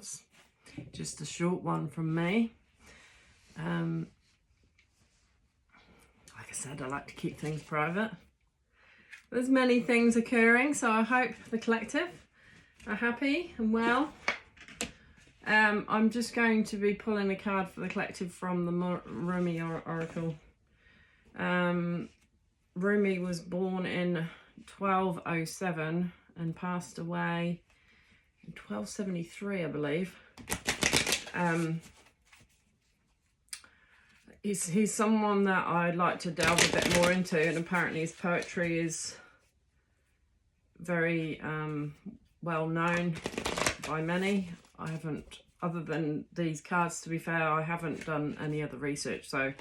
cards. Just a short one from me. Like I said, I like to keep things private. There's many things occurring, so I hope the collective are happy and well. I'm just going to be pulling a card for the collective from the Rumi Oracle. Rumi was born in 1207 and passed away in 1273, I believe. He's someone that I'd like to delve a bit more into, and apparently his poetry is very well known by many. I haven't, other than these cards, to be fair, I haven't done any other research, so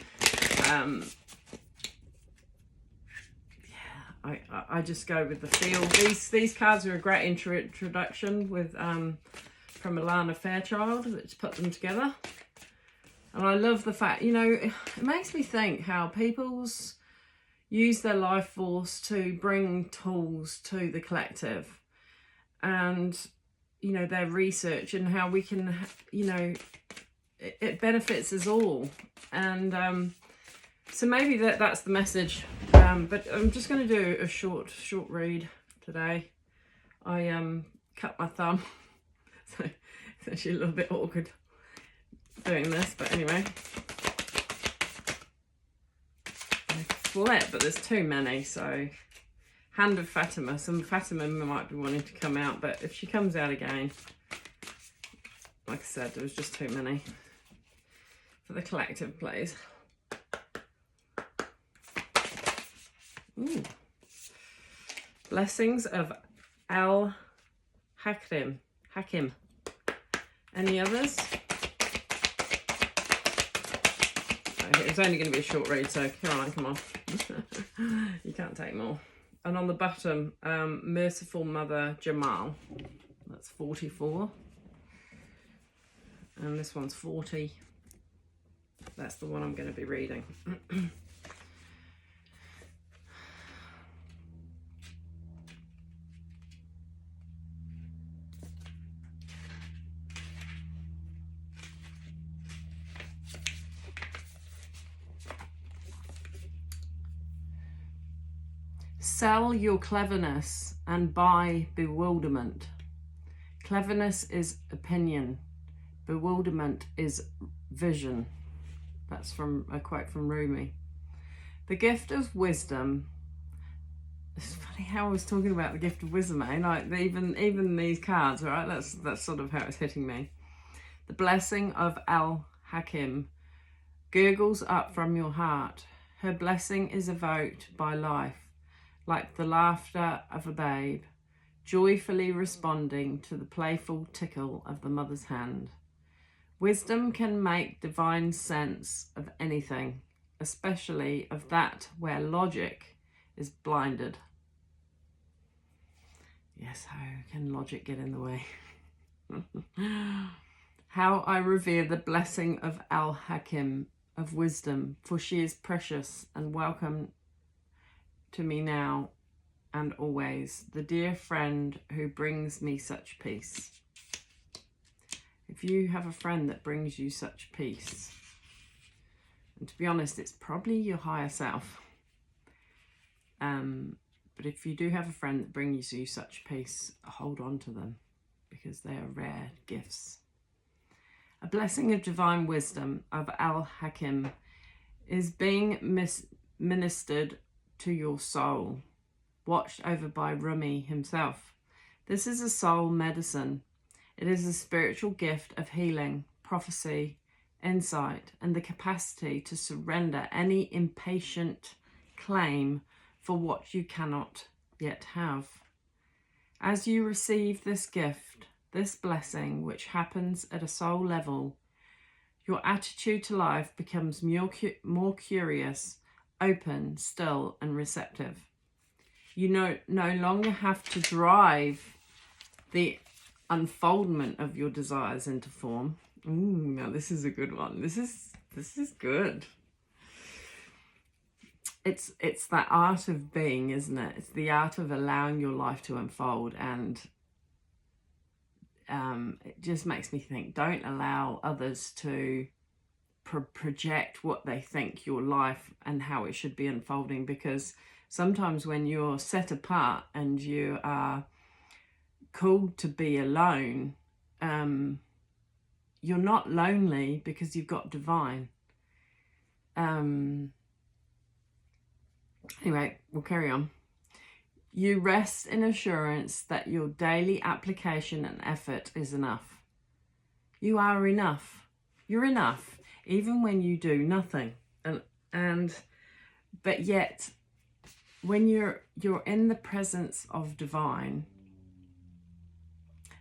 I just go with the feel. These cards are a great introduction with from Alana Fairchild, that's put them together. And I love the fact, you know, it makes me think how people's use their life force to bring tools to the collective, and, you know, their research, and how we can, you know, it benefits us all. And so maybe that's the message. But I'm just going to do a short read today. I cut my thumb, so it's actually a little bit awkward doing this, but anyway. I flip, but there's too many, so Hand of Fatima. Some Fatima might be wanting to come out, but if she comes out again, like I said, there was just too many. For the collective, please. Ooh. Blessings of Al Hakim. Any others? Okay, it's only going to be a short read, so come on. You can't take more. And on the bottom, Merciful Mother Jamal. That's 44. And this one's 40. That's the one I'm going to be reading. Sell your cleverness and buy bewilderment. Cleverness is opinion. Bewilderment is vision. That's from a quote from Rumi. The gift of wisdom. It's funny how I was talking about the gift of wisdom, eh? Like even these cards, right? That's sort of how it's hitting me. The blessing of Al Hakim gurgles up from your heart. Her blessing is evoked by life, like the laughter of a babe, joyfully responding to the playful tickle of the mother's hand. Wisdom can make divine sense of anything, especially of that where logic is blinded. Yes, how can logic get in the way? How I revere the blessing of Al Hakim, of wisdom, for she is precious and welcome to me now and always, the dear friend who brings me such peace. If you have a friend that brings you such peace, and to be honest, it's probably your higher self. But if you do have a friend that brings you such peace, hold on to them, because they are rare gifts. A blessing of divine wisdom of Al Hakim is being ministered to your soul, watched over by Rumi himself. This is a soul medicine. It is a spiritual gift of healing, prophecy, insight, and the capacity to surrender any impatient claim for what you cannot yet have. As you receive this gift, this blessing, which happens at a soul level, your attitude to life becomes more curious, open, still, and receptive. You no longer have to drive the unfoldment of your desires into form. Ooh, now this is a good one. This is good. It's that art of being, isn't it? It's the art of allowing your life to unfold and it just makes me think, don't allow others to project what they think your life and how it should be unfolding, because sometimes when you're set apart and you are called to be alone, you're not lonely because you've got divine. Anyway, we'll carry on. You rest in assurance that your daily application and effort is enough. You are enough. You're enough, even when you do nothing. But yet, when you're in the presence of divine,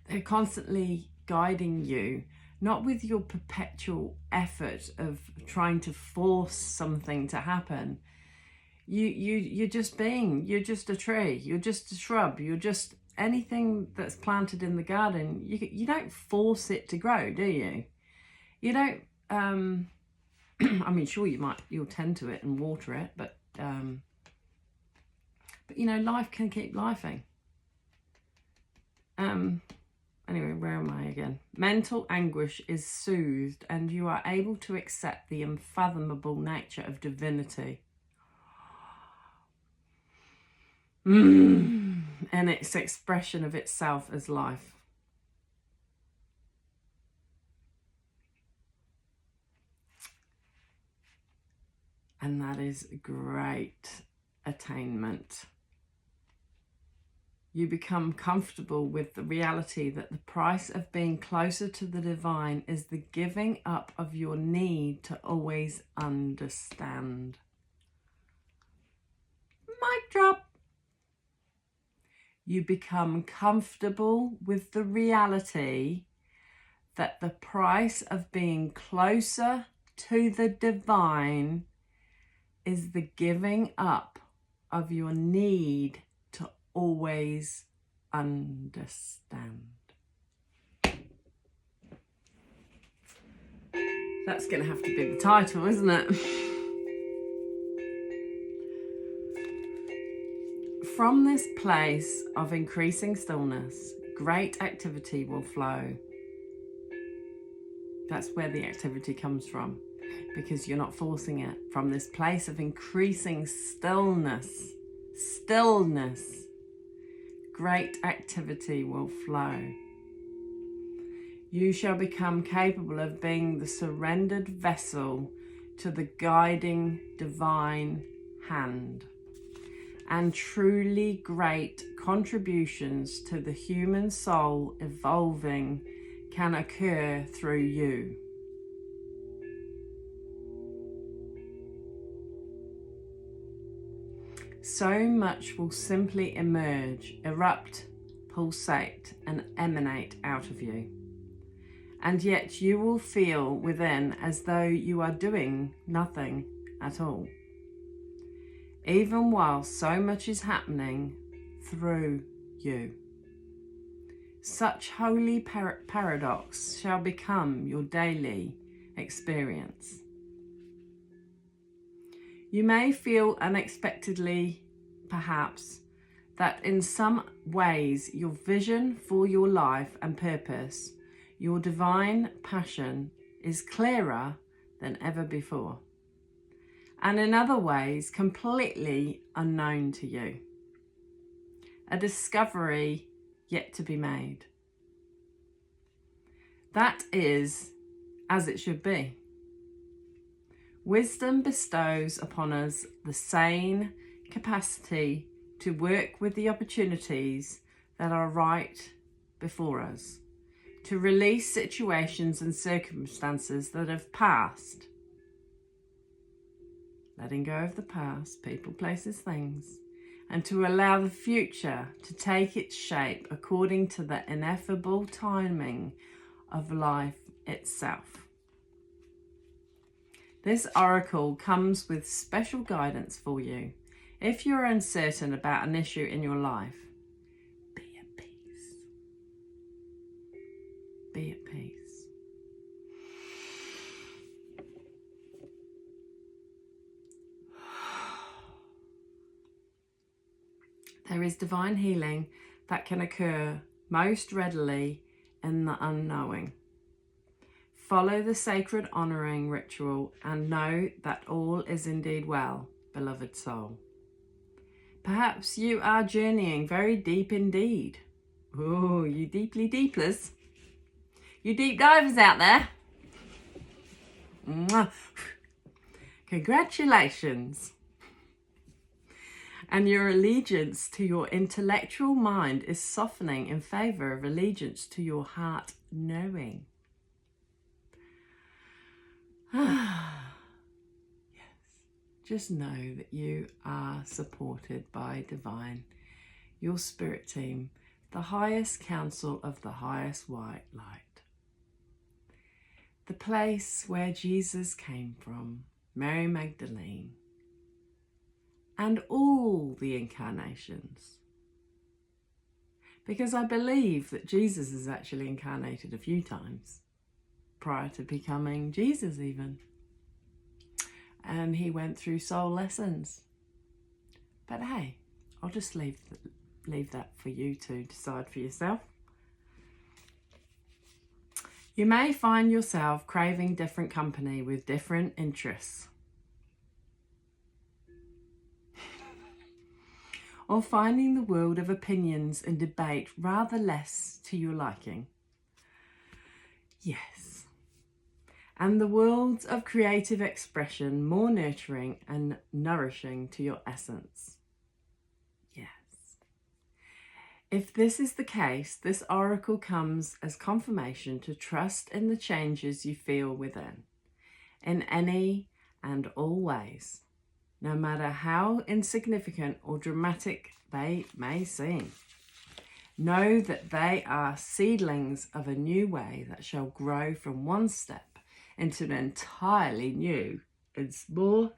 they're constantly guiding you, not with your perpetual effort of trying to force something to happen. You're just being. You're just a tree. You're just a shrub. You're just anything that's planted in the garden. You don't force it to grow, do you? You don't. I mean, sure, you'll tend to it and water it, but you know, life can keep lifing. Anyway, where am I again? Mental anguish is soothed, and you are able to accept the unfathomable nature of divinity. And its expression of itself as life. And that is great attainment. You become comfortable with the reality that the price of being closer to the divine is the giving up of your need to always understand. Mic drop. You become comfortable with the reality that the price of being closer to the divine is the giving up of your need to always understand. That's going to have to be the title, isn't it? From this place of increasing stillness, great activity will flow. That's where the activity comes from, because you're not forcing it. From this place of increasing stillness, great activity will flow. You shall become capable of being the surrendered vessel to the guiding divine hand. And truly great contributions to the human soul evolving can occur through you. So much will simply emerge, erupt, pulsate, and emanate out of you. And yet you will feel within as though you are doing nothing at all, even while so much is happening through you. Such holy paradox shall become your daily experience. You may feel unexpectedly, perhaps, that in some ways your vision for your life and purpose, your divine passion, is clearer than ever before, and in other ways completely unknown to you. A discovery yet to be made. That is as it should be. Wisdom bestows upon us the sane capacity to work with the opportunities that are right before us, to release situations and circumstances that have passed, letting go of the past, people, places, things, and to allow the future to take its shape according to the ineffable timing of life itself. This oracle comes with special guidance for you. If you're uncertain about an issue in your life, be at peace. Be at peace. There is divine healing that can occur most readily in the unknowing. Follow the sacred honouring ritual and know that all is indeed well, beloved soul. Perhaps you are journeying very deep indeed. Oh, you deeply deeplers. You deep divers out there. Mwah. Congratulations. And your allegiance to your intellectual mind is softening in favour of allegiance to your heart knowing. Yes. Just know that you are supported by divine, your spirit team, the highest council of the highest white light. The place where Jesus came from, Mary Magdalene, and all the incarnations. Because I believe that Jesus is actually incarnated a few times prior to becoming Jesus even. And he went through soul lessons. But hey, I'll just leave that for you to decide for yourself. You may find yourself craving different company with different interests. Or finding the world of opinions and debate rather less to your liking. Yes. And the worlds of creative expression more nurturing and nourishing to your essence. Yes. If this is the case, this oracle comes as confirmation to trust in the changes you feel within, in any and all ways, no matter how insignificant or dramatic they may seem. Know that they are seedlings of a new way that shall grow from one step into an entirely new and more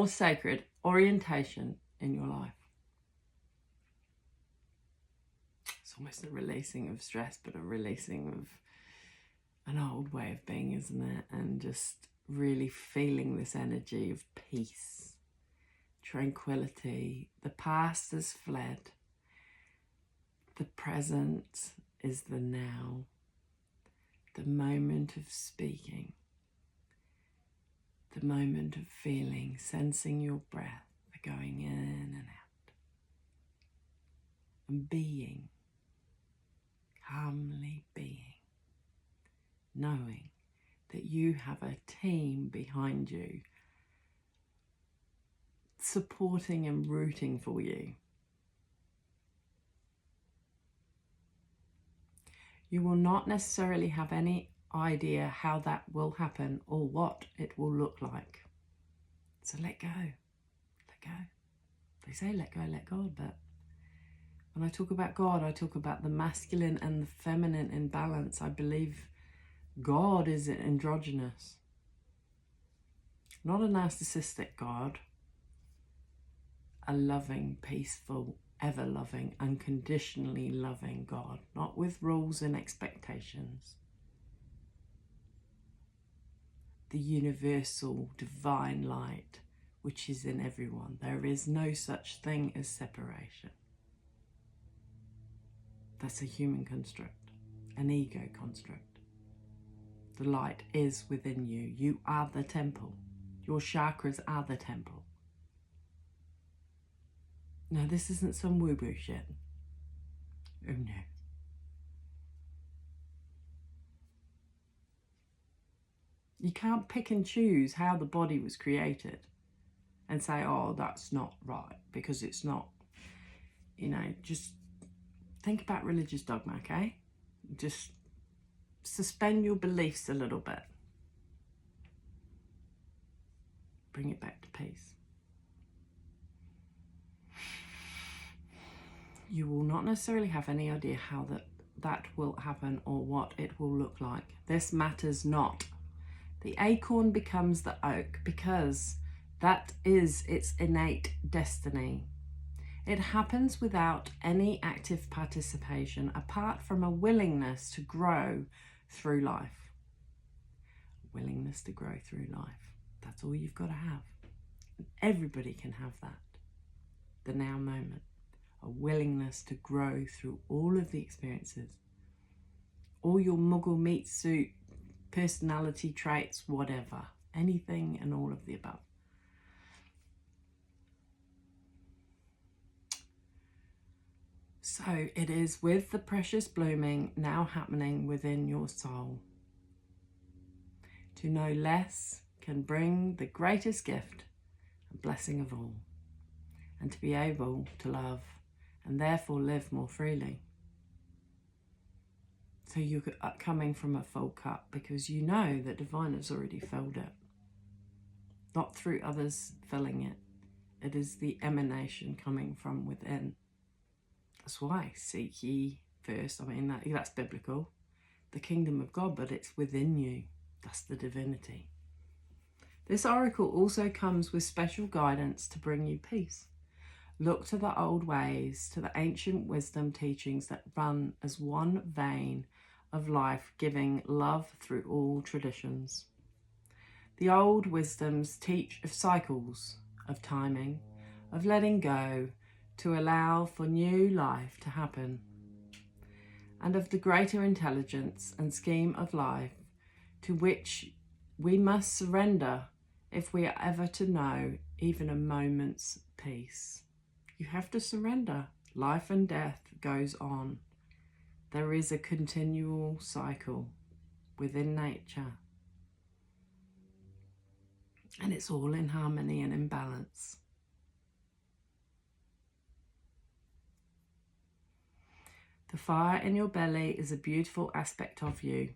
sacred orientation in your life. It's almost a releasing of stress, but a releasing of an old way of being, isn't it? And just really feeling this energy of peace, tranquility. The past has fled. The present is the now. The moment of speaking. The moment of feeling, sensing your breath going in and out. And being, calmly being, knowing that you have a team behind you supporting and rooting for you. You will not necessarily have any idea how that will happen or what it will look like. So let go. Let go. They say let go, let God, but when I talk about God, I talk about the masculine and the feminine in balance. I believe God is androgynous, not a narcissistic God, a loving, peaceful, ever-loving, unconditionally loving God, not with rules and expectations. The universal divine light, which is in everyone. There is no such thing as separation. That's a human construct, an ego construct. The light is within you. You are the temple. Your chakras are the temple. No, this isn't some woo-woo shit. Oh no. You can't pick and choose how the body was created and say, oh, that's not right, because it's not. You know, just think about religious dogma, okay? Just suspend your beliefs a little bit. Bring it back to peace. You will not necessarily have any idea how that will happen or what it will look like. This matters not. The acorn becomes the oak because that is its innate destiny. It happens without any active participation apart from a willingness to grow through life. Willingness to grow through life. That's all you've got to have. Everybody can have that. The now moment. a willingness to grow through all of the experiences, all your muggle meat suit personality traits, whatever, anything and all of the above. So it is with the precious blooming now happening within your soul. To know less can bring the greatest gift and blessing of all, and to be able to love and therefore live more freely. So you're coming from a full cup because you know that divine has already filled it, not through others filling it. It is the emanation coming from within. That's why seek ye first. I mean, that's biblical. The kingdom of God, but it's within you. That's the divinity. This oracle also comes with special guidance to bring you peace. Look to the old ways, to the ancient wisdom teachings that run as one vein of life, giving love through all traditions. The old wisdoms teach of cycles, of timing, of letting go, to allow for new life to happen, and of the greater intelligence and scheme of life to which we must surrender if we are ever to know even a moment's peace. You have to surrender. Life and death goes on. There is a continual cycle within nature, and it's all in harmony and in balance. The fire in your belly is a beautiful aspect of you.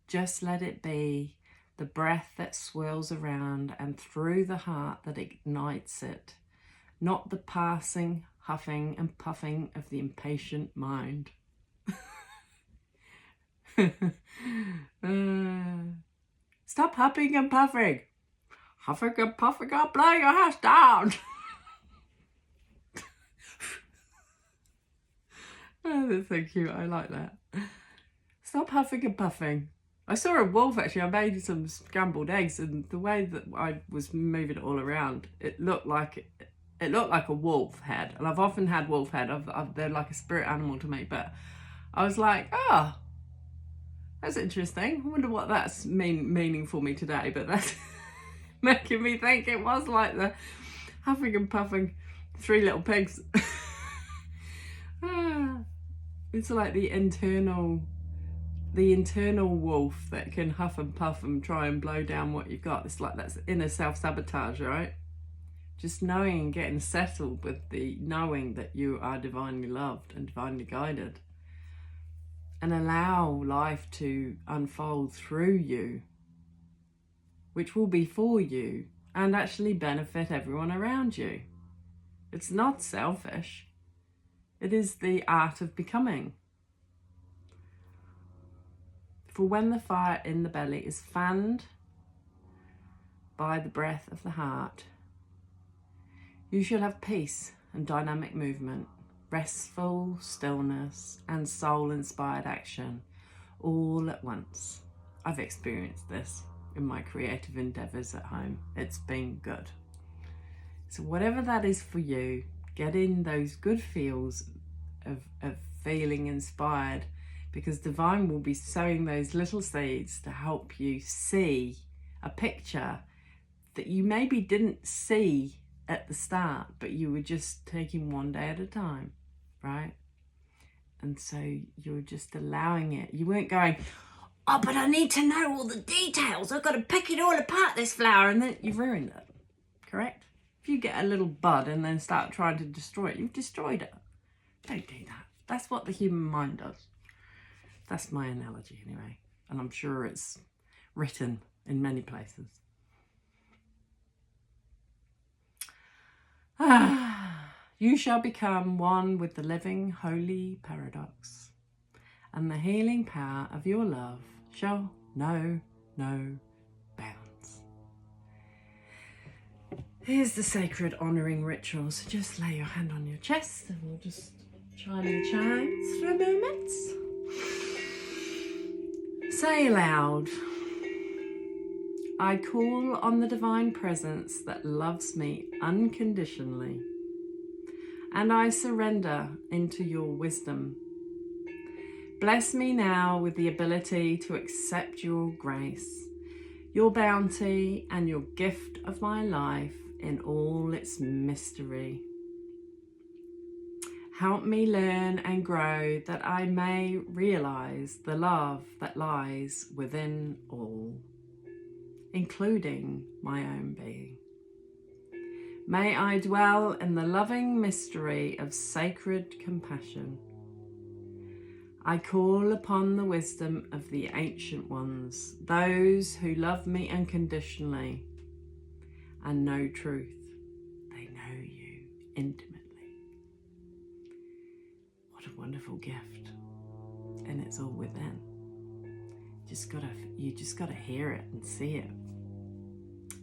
Just let it be the breath that swirls around and through the heart that ignites it, not the passing, huffing and puffing of the impatient mind. Stop huffing and puffing. Huffing and puffing, I'll blow your house down. Oh, that's so cute. I like that. Stop huffing and puffing. I saw a wolf actually. I made some scrambled eggs, and the way that I was moving it all around, it looked like a wolf head. And I've often had wolf head. They're like a spirit animal to me. But I was like, oh, that's interesting. I wonder what that's meaning for me today. But that's making me think it was like the huffing and puffing three little pigs. It's like the internal wolf that can huff and puff and try and blow down what you've got. It's like that's inner self-sabotage, right? Just knowing and getting settled with the knowing that you are divinely loved and divinely guided, and allow life to unfold through you, which will be for you and actually benefit everyone around you. It's not selfish. It is the art of becoming. For when the fire in the belly is fanned by the breath of the heart, you shall have peace and dynamic movement, restful stillness and soul-inspired action all at once. I've experienced this in my creative endeavours at home. It's been good. So whatever that is for you, get in those good feels of feeling inspired, because divine will be sowing those little seeds to help you see a picture that you maybe didn't see at the start, but you were just taking one day at a time, right? And so you're just allowing it. You weren't going, oh, but I need to know all the details. I've got to pick it all apart, this flower, and then you've ruined it, correct? If you get a little bud and then start trying to destroy it, you've destroyed it. Don't do that. That's what the human mind does. That's my analogy anyway. And I'm sure it's written in many places. You shall become one with the living holy paradox, and the healing power of your love shall know no bounds. Here's the sacred honouring ritual. So just lay your hand on your chest and we'll just chime the chimes for a moment. Say aloud, I call on the divine presence that loves me unconditionally and I surrender into your wisdom. Bless me now with the ability to accept your grace, your bounty, and your gift of my life in all its mystery. Help me learn and grow that I may realize the love that lies within all, including my own being. May I dwell in the loving mystery of sacred compassion. I call upon the wisdom of the ancient ones, those who love me unconditionally and know truth. They know you intimately. What a wonderful gift. And it's all within. You just gotta hear it and see it.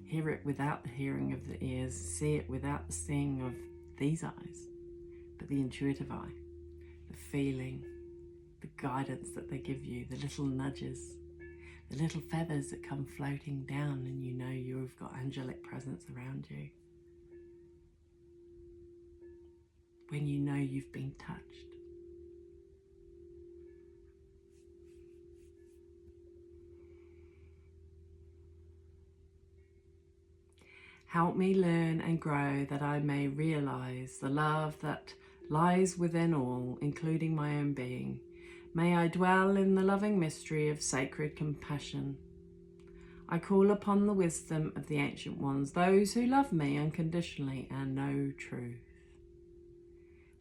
Hear it without the hearing of the ears, see it without the seeing of these eyes, but the intuitive eye, the feeling, the guidance that they give you, the little nudges, the little feathers that come floating down, and you know you've got angelic presence around you. When you know you've been touched. Help me learn and grow that I may realize the love that lies within all, including my own being. May I dwell in the loving mystery of sacred compassion. I call upon the wisdom of the ancient ones, those who love me unconditionally and know truth.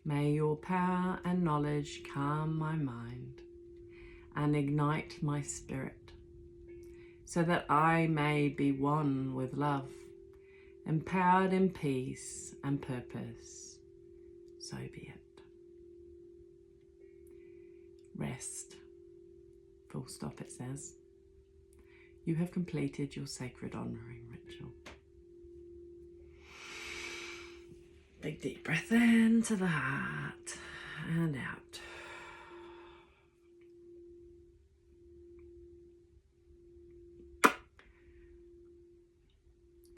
May your power and knowledge calm my mind and ignite my spirit, so that I may be one with love, empowered in peace and purpose. So be it. Rest. Full stop, it says. You have completed your sacred honouring ritual. Big deep breath into the heart and out.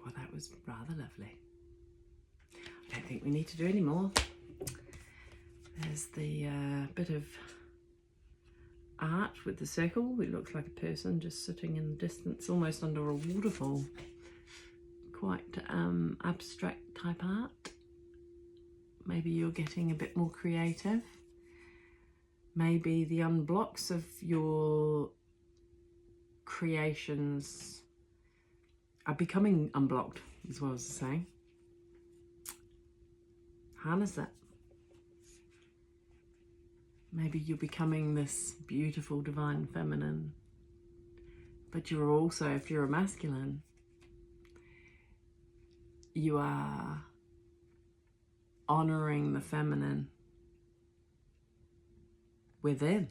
Well, that was rather lovely. I don't think we need to do any more. There's the bit of art with the circle. It looks like a person just sitting in the distance, almost under a waterfall. Quite abstract type art. Maybe you're getting a bit more creative. Maybe the unblocks of your creations are becoming unblocked, as well as saying. Harness it. Maybe you're becoming this beautiful divine feminine, but you're also, if you're a masculine, you are honouring the feminine within.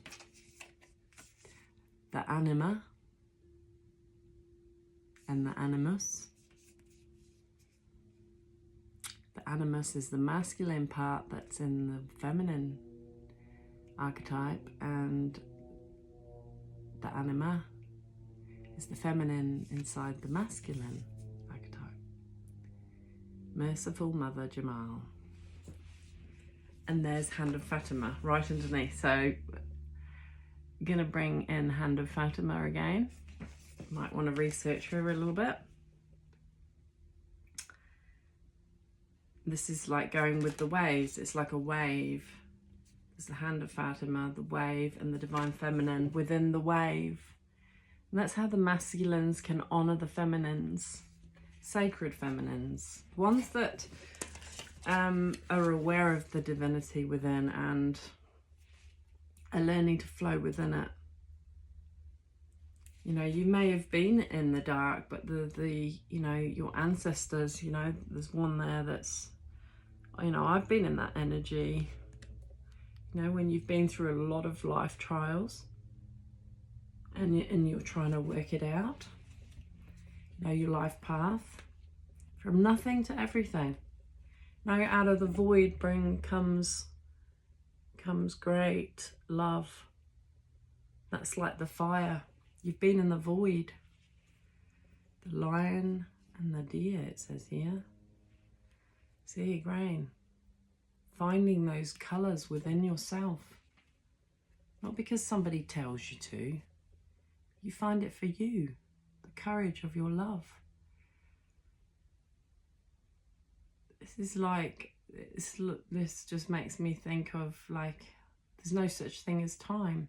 The anima and the animus. The animus is the masculine part that's in the feminine archetype, and the anima is the feminine inside the masculine archetype. Merciful Mother Jamal. And there's Hand of Fatima right underneath. So I'm going to bring in Hand of Fatima again. Might want to research her a little bit. This is like going with the waves. It's like a wave. There's the Hand of Fatima, the wave, and the Divine Feminine within the wave. And that's how the masculines can honour the feminines, sacred feminines, ones that are aware of the divinity within and are learning to flow within it. You know, you may have been in the dark, but the you know, your ancestors, you know, there's one there that's, you know, I've been in that energy. You know, when you've been through a lot of life trials and you're trying to work it out, you know, your life path, from nothing to everything. Now out of the void comes great love. That's like the fire. You've been in the void. The lion and the deer, it says here. See, grain. finding those colours within yourself. Not because somebody tells you to. You find it for you. The courage of your love. This is like, this just makes me think of like, there's no such thing as time.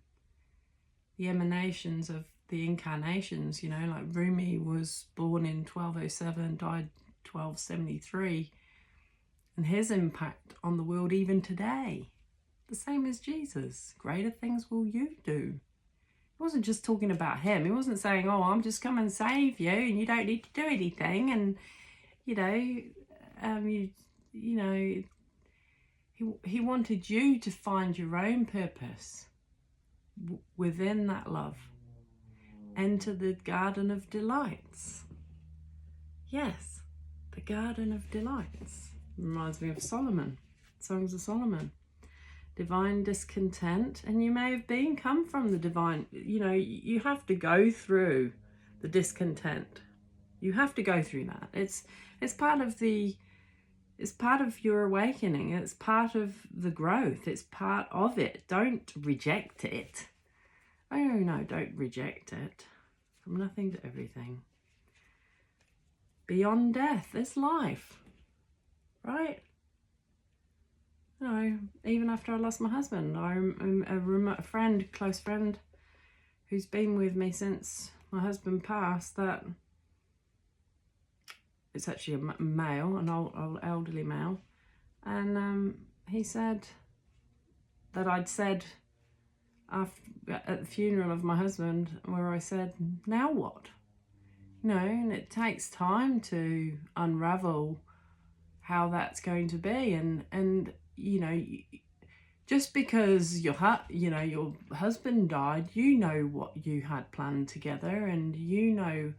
The emanations of the incarnations, you know, like Rumi was born in 1207, died 1273. And his impact on the world even today, the same as Jesus. Greater things will you do. He wasn't just talking about him. He wasn't saying, oh, I'm just come and save you and you don't need to do anything. And, you know, he wanted you to find your own purpose within that love. Enter the garden of delights. Yes, the garden of delights. Reminds me of Solomon, Songs of Solomon. Divine discontent, and you may have come from the divine, you know, you have to go through the discontent. You have to go through that. It's part of your awakening. It's part of the growth. It's part of it. Don't reject it. Oh no, don't reject it. From nothing to everything. Beyond death, there's life. Right? You know, even after I lost my husband, I'm a friend, close friend, who's been with me since my husband passed, that it's actually a male, an old elderly male, and he said that I'd said at the funeral of my husband, where I said, now what? You know, and it takes time to unravel how that's going to be, and you know, just because your husband died, you know what you had planned together, and you know,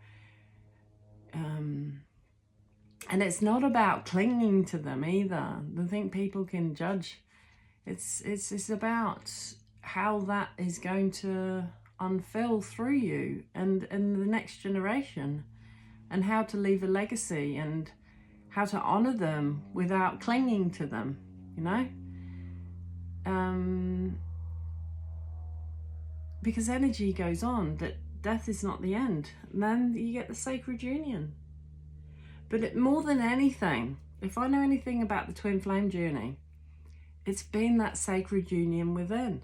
and it's not about clinging to them either. I think people can judge. It's about how that is going to unfurl through you and the next generation, and how to leave a legacy and how to honor them without clinging to them, you know? Because energy goes on, that death is not the end. And then you get the sacred union. But more than anything, if I know anything about the twin flame journey, it's been that sacred union within.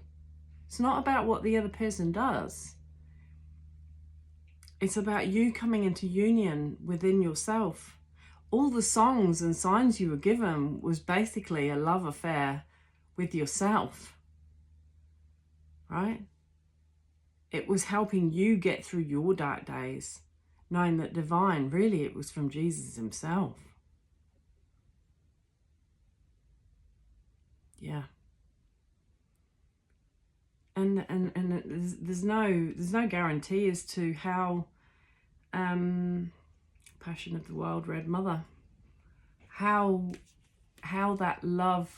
It's not about what the other person does. It's about you coming into union within yourself. All the songs and signs you were given was basically a love affair with yourself, right? It was helping you get through your dark days, knowing that divine, really it was from Jesus himself. Yeah. And there's no guarantee as to how Passion of the Wild Red Mother, how that love,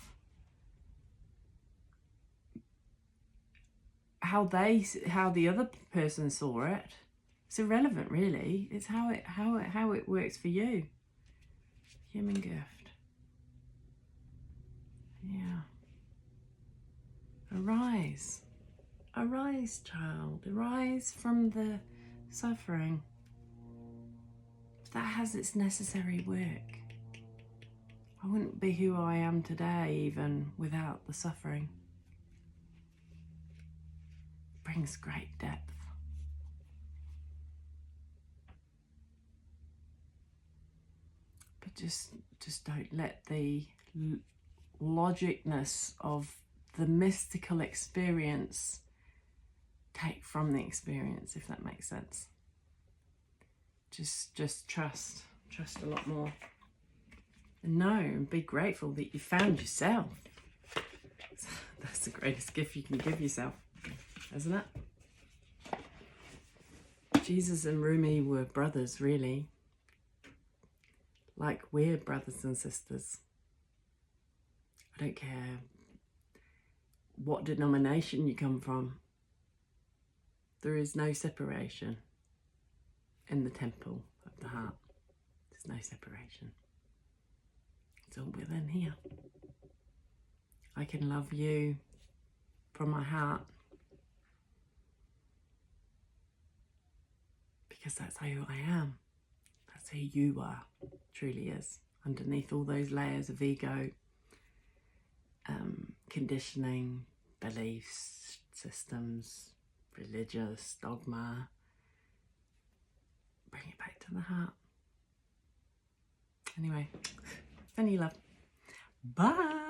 how the other person saw it. It's irrelevant, really. It's how it works for you. Human gift. Yeah. Arise. Arise, child. Arise from the suffering. That has its necessary work. I wouldn't be who I am today even without the suffering. It brings great depth. But just don't let the logicness of the mystical experience take from the experience, if that makes sense. Just trust a lot more, and know and be grateful that you found yourself. That's the greatest gift you can give yourself, isn't it? Jesus and Rumi were brothers, really, like we're brothers and sisters. I don't care what denomination you come from. There is no separation in the temple of the heart. There's no separation. It's all within here. I can love you from my heart, because that's who I am. That's who you are, truly is, underneath all those layers of ego, conditioning, beliefs, systems, religious dogma. Bring it back to the heart. Anyway, sending you love. Bye.